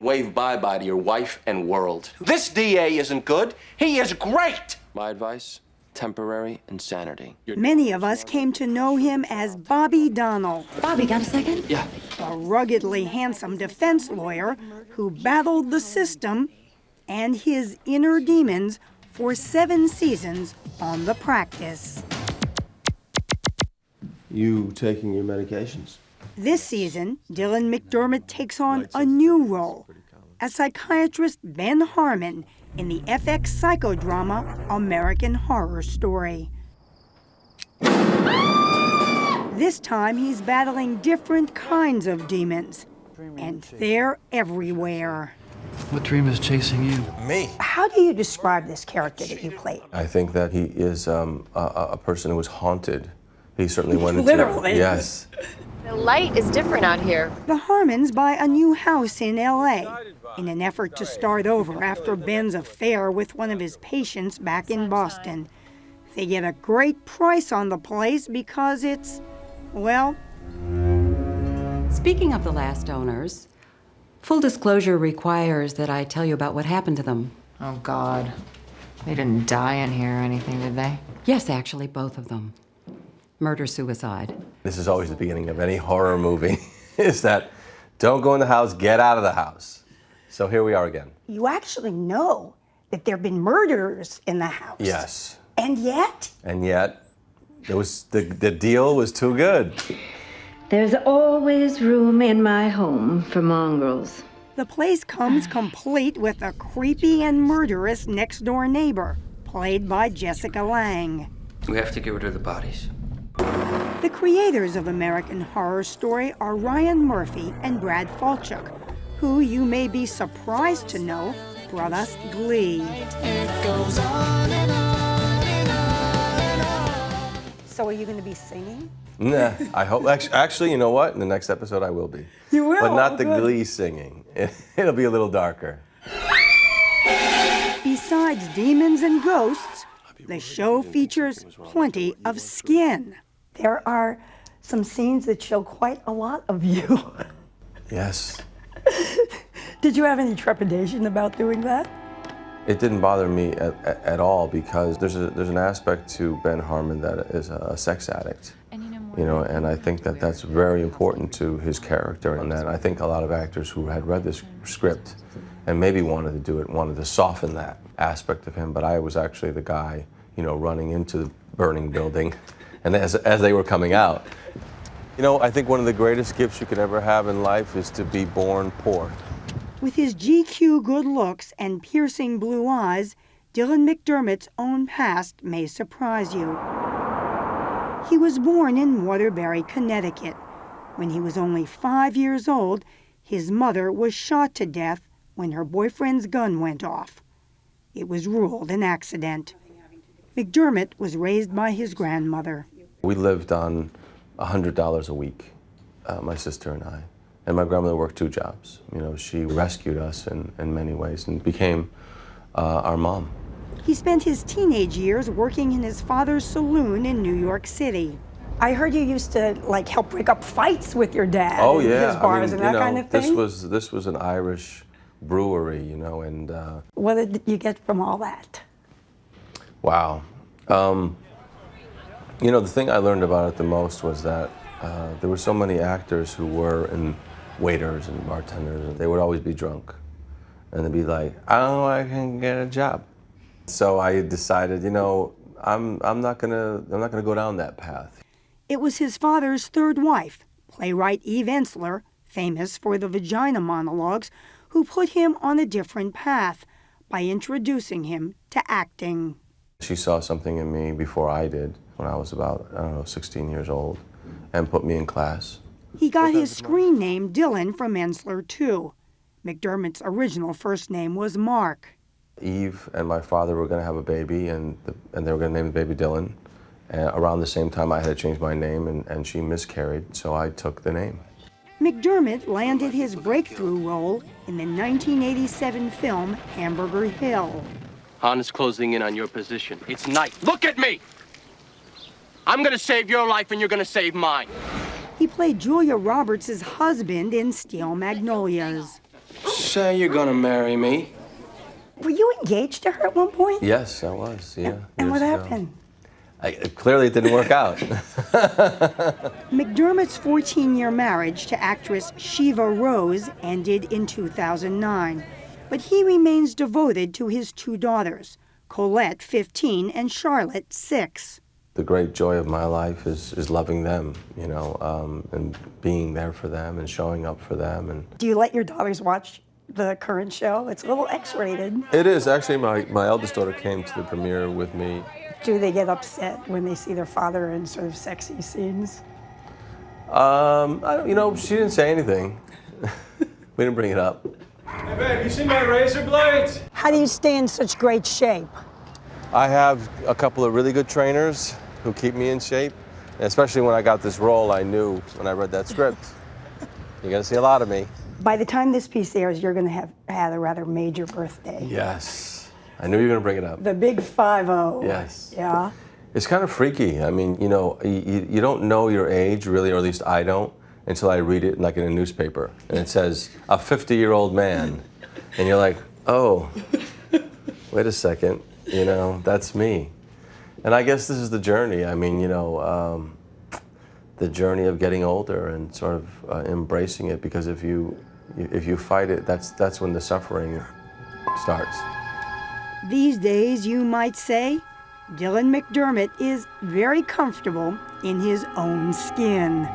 Wave bye-bye to your wife and world. This DA isn't good. He is great! My advice, temporary insanity. Many of us came to know him as Bobby Donnell. Bobby, got a second? Yeah. A ruggedly handsome defense lawyer who battled the system and his inner demons for 7 seasons on The Practice. You taking your medications? This season, Dylan McDermott takes on a new role as psychiatrist Ben Harmon in the FX psychodrama American Horror Story. This time, he's battling different kinds of demons, and they're everywhere. What dream is chasing you? Me. How do you describe this character that you played? I think that he is a person who is haunted. He certainly went into... Literally. Yes. The light is different out here. The Harmons buy a new house in L.A. in an effort to start over after Ben's affair with one of his patients back in Boston. They get a great price on the place because it's, well... Speaking of the last owners, full disclosure requires that I tell you about what happened to them. Oh, God. They didn't die in here or anything, did they? Yes, actually, both of them. Murder-suicide. This is always the beginning of any horror movie, is that don't go in the house, get out of the house. So here we are again. You actually know that there have been murderers in the house. Yes. And yet? And yet, it was the deal was too good. There's always room in my home for mongrels. The place comes complete with a creepy and murderous next-door neighbor, played by Jessica Lange. We have to get rid of the bodies. The creators of American Horror Story are Ryan Murphy and Brad Falchuk, who you may be surprised to know brought us Glee. So are you going to be singing? Nah, I hope. Actually, you know what? In the next episode, I will be. You will? But not the Good. Glee singing. It'll be a little darker. Besides demons and ghosts, the show features plenty of skin. There are some scenes that show quite a lot of you. Yes. Did you have any trepidation about doing that? It didn't bother me at all because there's an aspect to Ben Harmon that is a sex addict. You know, and I think that that's very important to his character, and that I think a lot of actors who had read this script and maybe wanted to do it wanted to soften that aspect of him, but I was actually the guy, you know, running into the burning building, and as they were coming out. You know, I think one of the greatest gifts you could ever have in life is to be born poor. With his GQ good looks and piercing blue eyes, Dylan McDermott's own past may surprise you. He was born in Waterbury, Connecticut. When he was only 5 years old, his mother was shot to death when her boyfriend's gun went off. It was ruled an accident. McDermott was raised by his grandmother. We lived on $100 a week, my sister and I. And my grandmother worked 2 jobs. You know, she rescued us in many ways and became our mom. He spent his teenage years working in his father's saloon in New York City. I heard you used to like help break up fights with your dad. Oh in yeah, his bars I mean, and that kind of thing. This was an Irish brewery, you know, and What did you get from all that? wow. You know, the thing I learned about it the most was that there were so many actors who were waiters and bartenders, and they would always be drunk, and they'd be like, "I don't know, I can get a job." So I decided, you know, I'm not gonna go down that path. It was his father's third wife, playwright Eve Ensler, famous for the vagina monologues, who put him on a different path by introducing him to acting. She saw something in me before I did, when I was about, I don't know, 16 years old, and put me in class. He got his screen name Dylan from Ensler, too. McDermott's original first name was Mark. Eve and my father were going to have a baby, and they were going to name the baby Dylan. Around the same time, I had to change my name, and she miscarried, so I took the name. McDermott landed his breakthrough role in the 1987 film Hamburger Hill. Han is closing in on your position. It's night. Look at me! I'm gonna save your life and you're gonna save mine. He played Julia Roberts' husband in Steel Magnolias. say you're gonna marry me? Were you engaged to her at one point? Yes, I was, yeah. And what years ago. happened? Clearly it didn't work out. McDermott's 14-year marriage to actress Shiva Rose ended in 2009, but he remains devoted to his two daughters, Colette, 15, and Charlotte, 6. The great joy of my life is loving them, you know, and being there for them and showing up for them. And Do you let your daughters watch the current show? It's a little X-rated. it is. Actually, my eldest daughter came to the premiere with me. Do they get upset when they see their father in sort of sexy scenes? You know, she didn't say anything. We didn't bring it up. Hey, babe, you see my razor blades? How do you stay in such great shape? I have a couple of really good trainers who keep me in shape. And especially when I got this role, I knew when I read that script, you're gonna see a lot of me. By the time this piece airs, you're going to have had a rather major birthday. Yes. I knew you were gonna bring it up. The big 50. Yes. Yeah. It's kind of freaky. I mean, you know, you don't know your age, really, or at least I don't, until I read it like in a newspaper. And it says, a 50-year-old man. And you're like, oh, wait a second, you know, that's me. And I guess this is the journey. I mean, you know, the journey of getting older and sort of embracing it, because if you fight it, that's when the suffering starts. These days, you might say, Dylan McDermott is very comfortable in his own skin.